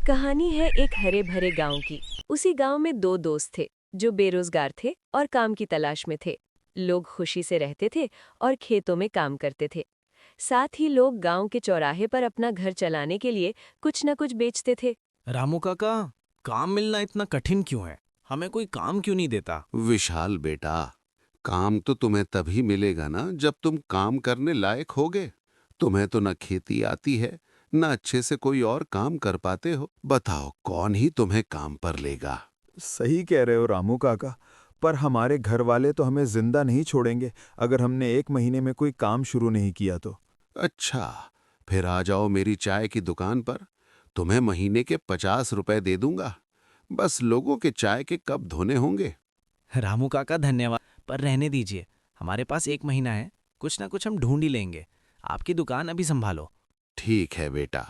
कहानी है एक हरे भरे गांव की। उसी गांव में दो दोस्त थे जो बेरोजगार थे और काम की तलाश में थे। लोग खुशी से रहते थे और खेतों में काम करते थे। साथ ही लोग गांव के चौराहे पर अपना घर चलाने के लिए कुछ न कुछ बेचते थे। रामू काका, काम मिलना इतना कठिन क्यों है? हमें कोई काम क्यों नहीं देता? विशाल बेटा, काम तो तुम्हें तभी मिलेगा ना जब तुम काम करने लायक होगे। तुम्हें तो न खेती आती है, न अच्छे से कोई और काम कर पाते हो। बताओ कौन ही तुम्हें काम पर लेगा। सही कह रहे हो रामू काका। पर हमारे घर वाले तो हमें जिंदा नहीं छोड़ेंगे अगर हमने 1 महीने में कोई काम शुरू नहीं किया तो। अच्छा, फिर आ जाओ मेरी चाय की दुकान पर। तुम्हें महीने के 50 रुपए दे दूंगा। बस लोगों के चाय के कप धोने होंगे। रामू काका धन्यवाद, पर रहने दीजिए। हमारे पास 1 महीना है, कुछ ना कुछ हम ढूंढ ही लेंगे। आपकी दुकान अभी संभालो। ठीक है बेटा,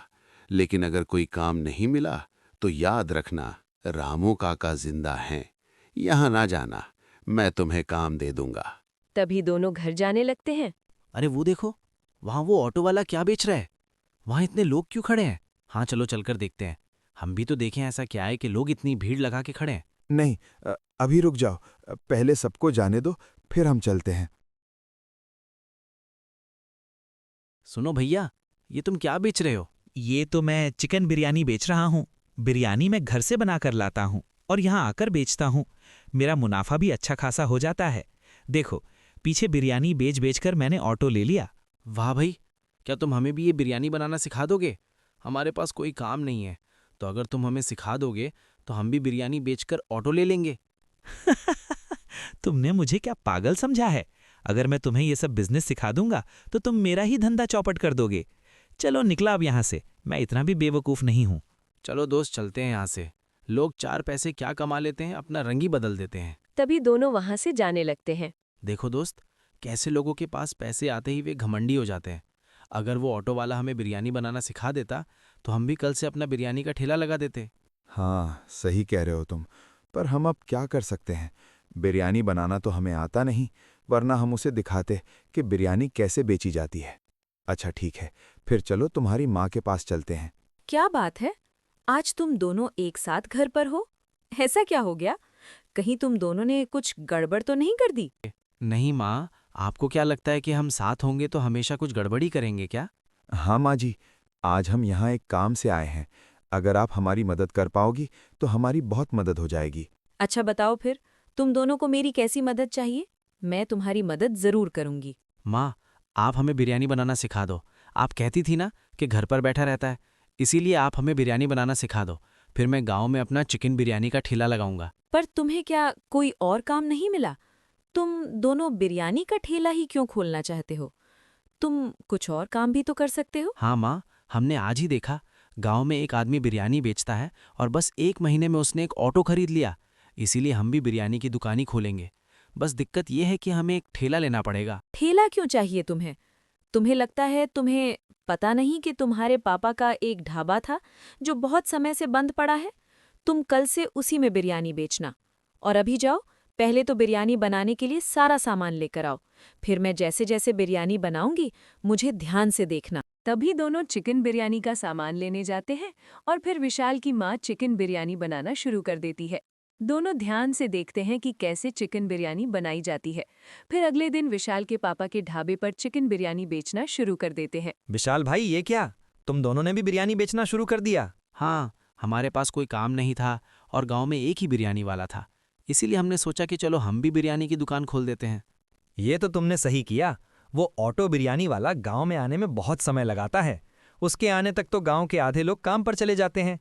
लेकिन अगर कोई काम नहीं मिला तो याद रखना, रामू काका जिंदा हैं। यहाँ ना जाना, मैं तुम्हें काम दे दूंगा। तभी दोनों घर जाने लगते हैं। अरे वो देखो, वहाँ वो ऑटो वाला क्या बेच रहा है? वहाँ इतने लोग क्यों खड़े हैं? हाँ चलो चलकर देखते हैं। हम भी तो देखें ऐसा क्या है कि लोग इतनी भीड़ लगा के खड़े हैं। नहीं, अभी रुक जाओ। पहले सबको जाने दो, फिर हम चलते हैं। सुनो भैया, ये तुम क्या बेच रहे हो? ये तो मैं चिकन बिरयानी बेच रहा हूँ। बिरयानी मैं घर से बनाकर लाता हूँ और यहाँ आकर बेचता हूँ। मेरा मुनाफा भी अच्छा खासा हो जाता है। देखो, पीछे बिरयानी बेच बेचकर मैंने ऑटो ले लिया। वाह भाई, क्या तुम हमें भी ये बिरयानी बनाना सिखा दोगे? हमारे पास कोई काम नहीं है, तो अगर तुम हमें सिखा दोगे तो हम भी बिरयानी बेचकर ऑटो ले लेंगे। तुमने मुझे क्या पागल समझा है? अगर मैं तुम्हें ये सब बिजनेस सिखा दूंगा तो तुम मेरा ही धंधा चौपट कर दोगे। चलो निकला अब यहाँ से, मैं इतना भी बेवकूफ़ नहीं हूँ। चलो दोस्त, चलते हैं यहाँ से। लोग 4 पैसे क्या कमा लेते हैं, अपना रंग ही बदल देते हैं। तभी दोनों वहां से जाने लगते हैं। देखो दोस्त, कैसे लोगों के पास पैसे आते ही वे घमंडी हो जाते हैं। अगर वो ऑटो वाला हमें बिरयानी बनाना सिखा देता तो हम भी कल से अपना बिरयानी का ठेला लगा देते। हाँ, सही कह रहे हो तुम। पर हम अब क्या कर सकते हैं? बिरयानी बनाना तो हमें आता नहीं, वरना हम उसे दिखाते कि बिरयानी कैसे बेची जाती है। अच्छा ठीक है, फिर चलो तुम्हारी माँ के पास चलते हैं। क्या बात है, आज तुम दोनों एक साथ घर पर हो? ऐसा क्या हो गया? कहीं तुम दोनों ने कुछ गड़बड़ तो नहीं कर दी? नहीं माँ, आपको क्या लगता है कि हम साथ होंगे तो हमेशा कुछ गड़बड़ी करेंगे क्या? हाँ माँ जी, आज हम यहाँ एक काम से आए हैं। अगर आप हमारी मदद कर पाओगी तो हमारी बहुत मदद हो जाएगी। अच्छा बताओ फिर, तुम दोनों को मेरी कैसी मदद चाहिए? मैं तुम्हारी मदद जरूर करूंगी। माँ, आप हमें बिरयानी बनाना सिखा दो। आप कहती थी ना कि घर पर बैठा रहता है, इसीलिए आप हमें बिरयानी बनाना सिखा दो। फिर मैं गांव में अपना चिकन बिरयानी का ठेला लगाऊंगा। पर तुम्हें क्या कोई और काम नहीं मिला? तुम दोनों बिरयानी का ठेला ही क्यों खोलना चाहते हो? तुम कुछ और काम भी तो कर सकते हो। हाँ माँ, हमने आज ही देखा, गांव में एक आदमी बिरयानी बेचता है और बस 1 महीने में उसने एक ऑटो खरीद लिया। इसीलिए हम भी बिरयानी की दुकान ही खोलेंगे। बस दिक्कत यह है कि हमें एक ठेला लेना पड़ेगा। ठेला क्यों चाहिए तुम्हें? तुम्हें लगता है तुम्हें पता नहीं कि तुम्हारे पापा का एक ढाबा था जो बहुत समय से बंद पड़ा है? तुम कल से उसी में बिरयानी बेचना। और अभी जाओ, पहले तो बिरयानी बनाने के लिए सारा सामान लेकर आओ। फिर मैं जैसे जैसे बिरयानी बनाऊंगी, मुझे ध्यान से देखना। तभी दोनों चिकन बिरयानी का सामान लेने जाते हैं और फिर विशाल की माँ चिकन बिरयानी बनाना शुरू कर देती है। दोनों ध्यान से देखते हैं कि कैसे चिकन बिरयानी बनाई जाती है। फिर अगले दिन विशाल के पापा के ढाबे पर चिकन बिरयानी बेचना शुरू कर देते हैं। विशाल भाई, ये क्या? तुम दोनों ने भी बिरयानी बेचना शुरू कर दिया? हाँ, हमारे पास कोई काम नहीं था और गांव में एक ही बिरयानी वाला था। इसीलिए हमने सोचा कि चलो हम भी बिरयानी की दुकान खोल देते हैं। ये तो तुमने सही किया। वो ऑटो बिरयानी वाला गांव में आने में बहुत समय लगाता है। उसके आने तक तो गांव के आधे लोग काम पर चले जाते हैं।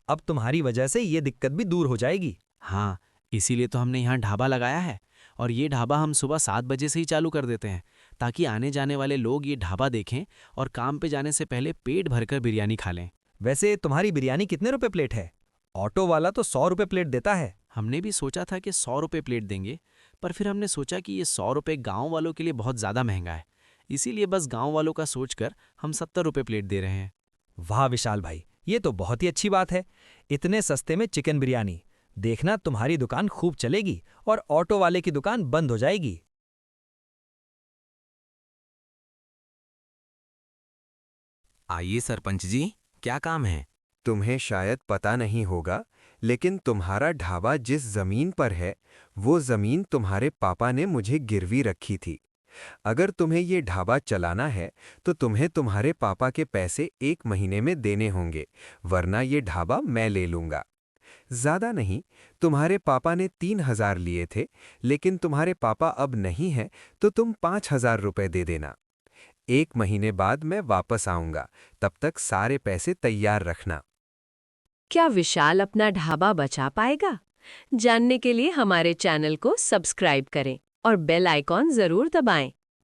अब तुम्हारी वजह से ये दिक्कत भी दूर हो जाएगी। हाँ, इसीलिए तो हमने यहाँ ढाबा लगाया है। और ये ढाबा हम सुबह 7 बजे से ही चालू कर देते हैं, ताकि आने जाने वाले लोग ये ढाबा देखें और काम पे जाने से पहले पेट भरकर बिरयानी खा लें। वैसे तुम्हारी बिरयानी कितने रुपए प्लेट है? ऑटो वाला तो 100 रुपए प्लेट देता है। हमने भी सोचा था कि 100 रुपये प्लेट देंगे, पर फिर हमने सोचा कि ये 100 रुपये गाँव वालों के लिए बहुत ज़्यादा महंगा है। इसीलिए बस गाँव वालों का सोचकर हम 70 रुपये प्लेट दे रहे हैं। वाह विशाल भाई, ये तो बहुत ही अच्छी बात है। इतने सस्ते में चिकन बिरयानी। देखना तुम्हारी दुकान खूब चलेगी और ऑटो वाले की दुकान बंद हो जाएगी। आइए सरपंच जी, क्या काम है? तुम्हें शायद पता नहीं होगा, लेकिन तुम्हारा ढाबा जिस जमीन पर है, वो जमीन तुम्हारे पापा ने मुझे गिरवी रखी थी। अगर तुम्हें ये ढाबा चलाना है, तो तुम्हें तुम्हारे पापा के पैसे 1 महीने में देने होंगे, वरना ये ढाबा मैं ले लूंगा। ज्यादा नहीं, तुम्हारे पापा ने 3,000 लिए थे, लेकिन तुम्हारे पापा अब नहीं हैं, तो तुम 5,000 रुपए दे देना। 1 महीने बाद मैं वापस आऊंगा, तब तक सारे पैसे तैयार रखना। क्या विशाल अपना ढाबा बचा पाएगा? जानने के लिए हमारे चैनल को सब्सक्राइब करें और बेल आइकॉन जरूर दबाएं।